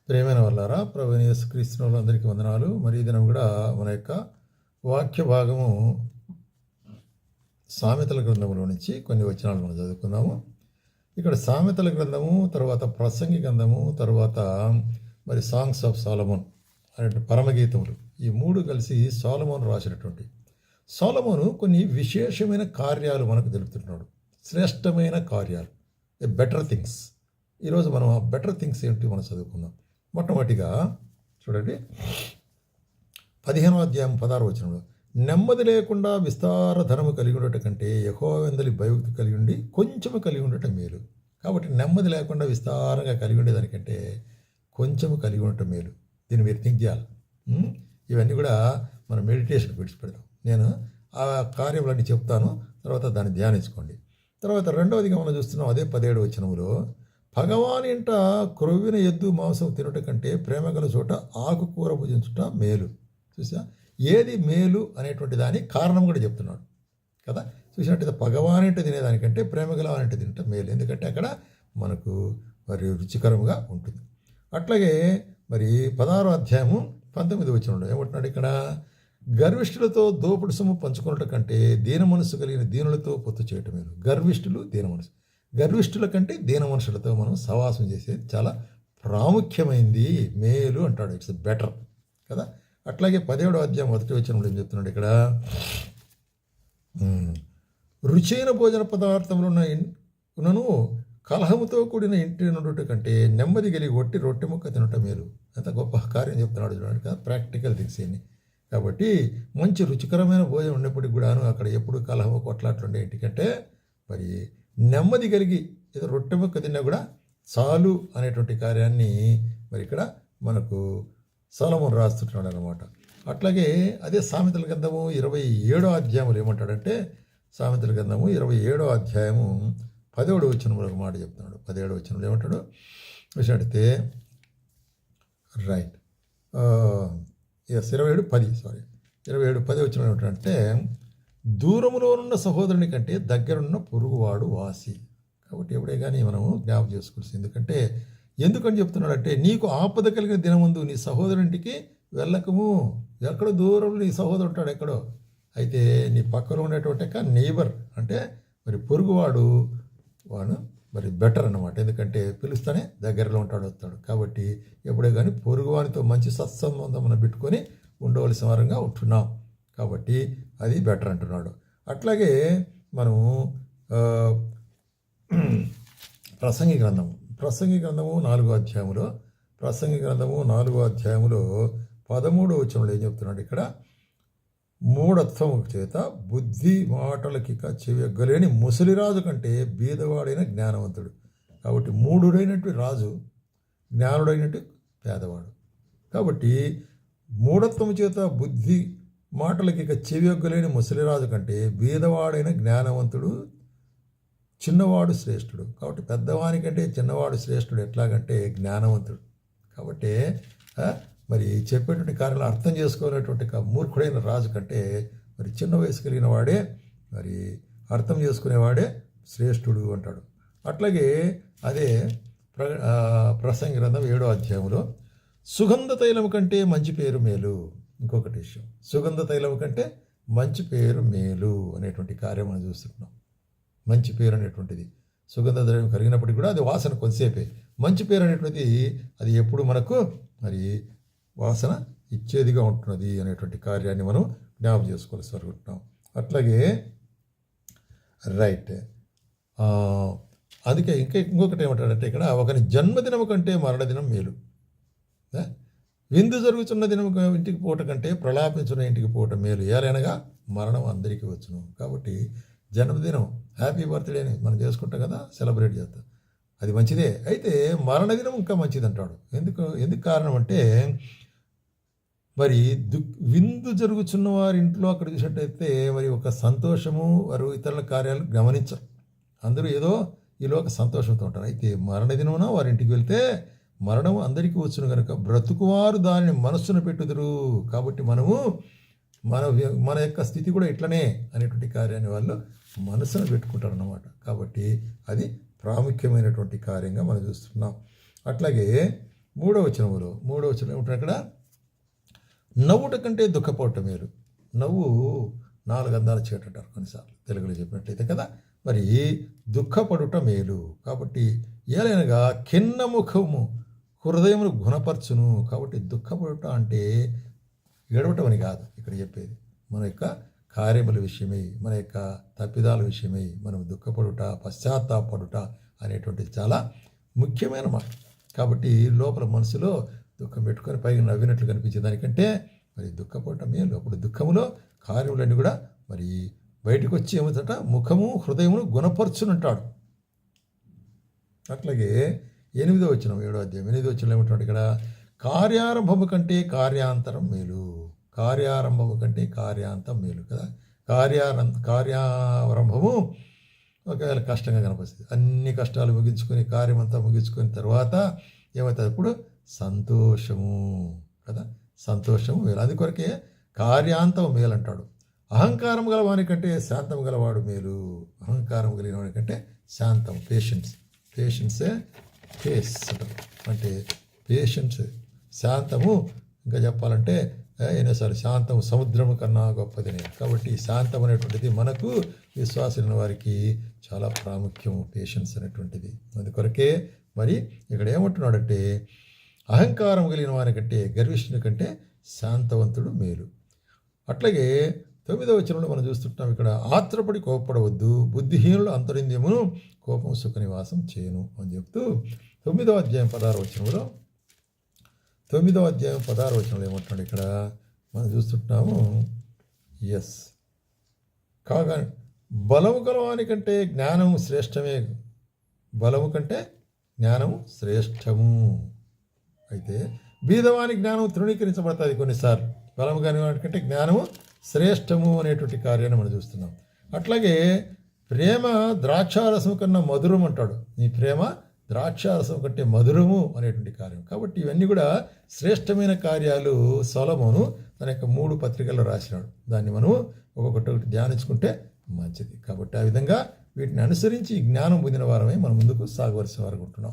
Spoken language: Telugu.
ప్రేమైన వాళ్ళారా, ప్రభువైన యేసుక్రీస్తు అందరికీ వందనాలు. మరి ఈ దినం కూడా మన యొక్క వాక్య భాగము సామెతల గ్రంథంలో నుంచి కొన్ని వచనాలు మనం చదువుకుందాము. ఇక్కడ సామెతల గ్రంథము, తర్వాత ప్రసంగి గ్రంథము, తర్వాత మరి సాంగ్స్ ఆఫ్ సాలమోన్ అనే పరమగీతములు, ఈ మూడు కలిసి సాలమోన్ రాసినటువంటి. సాలమోను కొన్ని విశేషమైన కార్యాలు మనకు తెలుపుతున్నాడు, శ్రేష్టమైన కార్యాలు, బెటర్ థింగ్స్. ఈరోజు మనం ఆ బెటర్ థింగ్స్ ఏంటి మనం చదువుకుందాం. మొట్టమొదటిగా చూడండి, 15వ అధ్యాయం 16వ వచనంలో, నెమ్మది లేకుండా విస్తార ధనము కలిగి ఉండటం కంటే యెహోవా యందలి భయభక్తి కలిగి ఉండి కొంచెము కలిగి ఉండటం మేలు. కాబట్టి నెమ్మది లేకుండా విస్తారంగా కలిగి ఉండేదానికంటే కొంచెము కలిగి ఉండటం మేలు. దీన్ని మీరు థింక్ చేయాలి. ఇవన్నీ కూడా మనం మెడిటేషన్ విడిచిపెడతాం. నేను ఆ కార్యములన్నీ చెప్తాను, తర్వాత దాన్ని ధ్యానించుకోండి. తర్వాత రెండవదిగా మనం చూస్తున్నాం, అదే 17వ వచనములో, భగవాని ఇంట క్రొవ్విన ఎద్దు మాంసం తినట కంటే ప్రేమ గల చోట ఆకుకూర భుజించుట మేలు. చూసా, ఏది మేలు అనేటువంటి దాని కారణం కూడా చెప్తున్నాడు కదా. చూసినట్టయితే భగవాని ఇంట తినేదానికంటే ప్రేమ గల ఇంట తినటం మేలు, ఎందుకంటే అక్కడ మనకు మరి రుచికరంగా ఉంటుంది. అట్లాగే మరి 16వ అధ్యాయము 19వ వచనంలో ఏమంటున్నాడు ఇక్కడ, గర్విష్ఠులతో దోపుడు సొమ్ము పంచుకున్నట కంటే దీన మనసు కలిగిన దీనులతో పొత్తు చేయటం మేలు. గర్విష్ఠులు, దీన మనసు. గర్విష్ఠుల కంటే దీన మనుషులతో మనం సవాసం చేసేది చాలా ప్రాముఖ్యమైంది, మేలు అంటాడు. ఇట్స్ బెటర్ కదా. అట్లాగే 17వ అధ్యాయం 1వ వచనంలో ఏం చెప్తున్నాడు ఇక్కడ, రుచైన భోజన పదార్థంలో ఉన్నను కలహముతో కూడిన ఇంటి నుండుట కంటే నెమ్మది కలిగి ఒట్టి రొట్టె ముక్క తినటం మేలు. ఎంత గొప్ప కార్యం చెప్తున్నాడు చూడండి కదా, ప్రాక్టికల్ థింగ్స్ ఇన్ని. కాబట్టి మంచి రుచికరమైన భోజనం ఉన్నప్పటికి కూడాను అక్కడ ఎప్పుడు కలహము కొట్లాట్లు ఉండే ఇంటికంటే మరి నెమ్మది కలిగి ఏదో రొట్టె ముక్క తిన్నా కూడా చాలు అనేటువంటి కార్యాన్ని మరి ఇక్కడ మనకు సొలొమోను రాస్తున్నాడు అనమాట. అట్లాగే అదే సామెతల గ్రంథము 27వ అధ్యాయంలో ఏమంటాడంటే, సామెతల గ్రంథము 27వ అధ్యాయము 10వ వచనంలో ఒక మాట చెప్తున్నాడు. 17వ వచనంలో ఏమంటాడు విషయాడితే, రైట్ 27:10 వచనంలో ఏమంటాడంటే, దూరములో ఉన్న సహోదరుని కంటే దగ్గరున్న పొరుగువాడు వాసి. కాబట్టి ఎప్పుడే కానీ మనము జ్ఞాపకం చేసుకోవాల్సింది. ఎందుకని చెప్తున్నాడంటే, నీకు ఆపద కలిగిన దినముందు నీ సహోదరునింటికి వెళ్ళకము. ఎక్కడో దూరంలో నీ సహోదరు ఉంటాడు ఎక్కడో, అయితే నీ పక్కన ఉండేటువంటి నైబర్ అంటే మరి పొరుగువాడు వాడు మరి బెటర్ అన్నమాట. ఎందుకంటే పిలుస్తానే దగ్గరలో వస్తాడు. కాబట్టి ఎప్పుడే కానీ పొరుగువానితో మంచి సత్సంబంధం మనం పెట్టుకొని ఉండవలసిన వారంగా ఉంటున్నాం. కాబట్టి అది బెటర్ అంటున్నాడు. అట్లాగే మనము ప్రసంగి గ్రంథము 4వ అధ్యాయంలో 13వ వచనంలో ఏం చెప్తున్నాడు ఇక్కడ, మూఢత్వము చేత బుద్ధి మాటలకి చెవియగ్గలేని ముసలిరాజు కంటే బీదవాడైన జ్ఞానవంతుడు. కాబట్టి మూఢుడైనటువంటి రాజు, జ్ఞానుడైనట్టు పేదవాడు. కాబట్టి మూఢత్వము చేత బుద్ధి మాటలకి చెవియొగ్గలేని ముసలిరాజు కంటే బీదవాడైన జ్ఞానవంతుడు చిన్నవాడు శ్రేష్ఠుడు. కాబట్టి పెద్దవానికంటే చిన్నవాడు శ్రేష్ఠుడు ఎట్లాగంటే జ్ఞానవంతుడు. కాబట్టి మరి చెప్పేటువంటి కార్యాలు అర్థం చేసుకోలేటువంటి మూర్ఖుడైన రాజు కంటే మరి చిన్న వయసు కలిగిన వాడే మరి అర్థం చేసుకునేవాడే శ్రేష్ఠుడు అంటాడు. అట్లాగే అదే ప్రసంగి గ్రంథం 7వ అధ్యాయంలో, సుగంధ తైలం కంటే మంచి పేరు మేలు. ఇంకొకటి విషయం, సుగంధ తైలం కంటే మంచి పేరు మేలు అనేటువంటి కార్యం మనం చూస్తున్నాం. మంచి పేరు అనేటువంటిది సుగంధ ద్రవ్యం కలిగినప్పటికీ కూడా అది వాసన కొద్దిసేపే. మంచి పేరు అనేటువంటిది అది ఎప్పుడు మనకు మరి వాసన ఇచ్చేదిగా ఉంటున్నది అనేటువంటి కార్యాన్ని మనం జ్ఞాపకం చేసుకోవాల్సి వరుకుంటున్నాం. అట్లాగే రైట్, అందుకే ఇంకొకటి ఏమంటాడంటే ఇక్కడ, ఒకని జన్మదినం కంటే మరణదినం మేలు. విందు జరుగుతున్న దినం ఇంటికి పోవటం కంటే ప్రలాపించున్న ఇంటికి పోవటం మేలు. ఏలైనగా మరణం అందరికీ వచ్చును. కాబట్టి జన్మదినం, హ్యాపీ బర్త్డే అని మనం చేసుకుంటాం కదా, సెలబ్రేట్ చేస్తాం, అది మంచిదే. అయితే మరణదినం ఇంకా మంచిది అంటాడు. ఎందుకు కారణం అంటే, మరి విందు జరుగుతున్న వారి ఇంట్లో అక్కడ చూసినట్టయితే మరి ఒక సంతోషము, వారు ఇతరుల కార్యాలు గమనించరు. అందరూ ఏదో ఈలో ఒక సంతోషంతో ఉంటారు. అయితే మరణదినమున వారి ఇంటికి వెళ్తే మరణం అందరికీ వచ్చును కనుక బ్రతుకువారు దానిని మనస్సును పెట్టుదురు. కాబట్టి మనము మన యొక్క స్థితి కూడా ఇట్లనే అనేటువంటి కార్యాన్ని వాళ్ళు మనసును పెట్టుకుంటారు అన్నమాట. కాబట్టి అది ప్రాముఖ్యమైనటువంటి కార్యంగా మనం చూస్తున్నాం. అట్లాగే మూడవ వచనములో ఏమంటారు అక్కడ, నవ్వుట కంటే దుఃఖపోవటం మేలు. నవ్వు 4 అందాల చీట అంటారు కొన్నిసార్లు తెలుగులో చెప్పినట్లయితే కదా. మరి దుఃఖపడుట మేలు. కాబట్టి ఏలైనగా ఖిన్న ముఖము హృదయమును గుణపరచును. కాబట్టి దుఃఖపడుట అంటే ఏడవటం అని కాదు ఇక్కడ చెప్పేది. మన యొక్క కార్యముల విషయమై, మన యొక్క తప్పిదాల విషయమై మనం దుఃఖపడుట, పశ్చాత్తాపడుట అనేటువంటిది చాలా ముఖ్యమైన మాట. కాబట్టి లోపల మనసులో దుఃఖం పెట్టుకొని పైగా నవ్వినట్లు కనిపించే దానికంటే మరి దుఃఖపడటం మేలు. అప్పుడు దుఃఖములో కార్యములన్నీ కూడా మరి బయటకు వచ్చి ఏమవుతుంట, ముఖము హృదయమును గుణపరచునంటాడు. అట్లాగే 8వ వచనం 7వ అధ్యాయం 8వ వచనంలో ఏమంటాడు ఇక్కడ, కార్యారంభము కంటే కార్యాంతరం మేలు. కార్యారంభము కంటే కార్యాంతం మేలు కదా. కార్యారంభము ఒకవేళ కష్టంగా కనిపిస్తుంది. అన్ని కష్టాలు ముగించుకొని కార్యమంతా ముగించుకొని తర్వాత ఏమవుతుంది, ఇప్పుడు సంతోషము కదా. సంతోషము మేలు. అందుకొరకే కార్యాంతం మేలు అంటాడు. అహంకారం గలవాని కంటే శాంతం గలవాడు మేలు. అహంకారం కలిగిన వాడి కంటే శాంతం, పేషెన్సే ఫేస్ అంటారు. అంటే పేషెన్స్, శాంతము. ఇంకా చెప్పాలంటే ఎన్నోసార్లు శాంతం సముద్రము కన్నా గొప్పదని. కాబట్టి శాంతం అనేటువంటిది మనకు విశ్వాసమైన వారికి చాలా ప్రాముఖ్యం, పేషెన్స్ అనేటువంటిది. అందుకొరకే మరి ఇక్కడ ఏమంటున్నాడంటే, అహంకారం కలిగిన వారి కంటే, గర్విష్ఠుని కంటే శాంతవంతుడు మేలు. అట్లాగే 9వ వచనంలో మనం చూస్తుంటాం ఇక్కడ, ఆత్రపడి కోపపడవద్దు, బుద్ధిహీనులు అంతరింద్రియమును కోపం సుఖ నివాసం చేయను అని చెప్తూ 9వ అధ్యాయం 16వ వచనంలో 9వ అధ్యాయం 16వ వచనంలో ఏమంటున్నాడు ఇక్కడ మనం చూస్తుంటాము. కాగా బలము గలవాని కంటే జ్ఞానము శ్రేష్టమే. బలము కంటే జ్ఞానము శ్రేష్టము. అయితే బీదవాని జ్ఞానం తృణీకరించబడుతుంది కొన్నిసార్లు. బలము కాని వాటి కంటే జ్ఞానము శ్రేష్టము అనేటువంటి కార్యాన్ని మనం చూస్తున్నాం. అట్లాగే ప్రేమ ద్రాక్షారసం కన్నా మధురం అంటాడు. నీ ప్రేమ ద్రాక్షారసం కంటే మధురము అనేటువంటి కార్యం. కాబట్టి ఇవన్నీ కూడా శ్రేష్టమైన కార్యాలు సొలొమోను తన యొక్క 3 పత్రికల్లో రాసినాడు. దాన్ని మనం ఒక్కొక్కటి ధ్యానించుకుంటే మంచిది. కాబట్టి ఆ విధంగా వీటిని అనుసరించి జ్ఞానం పొందిన వారమే మనం ముందుకు సాగవలసిన వారు ఉంటున్నాం.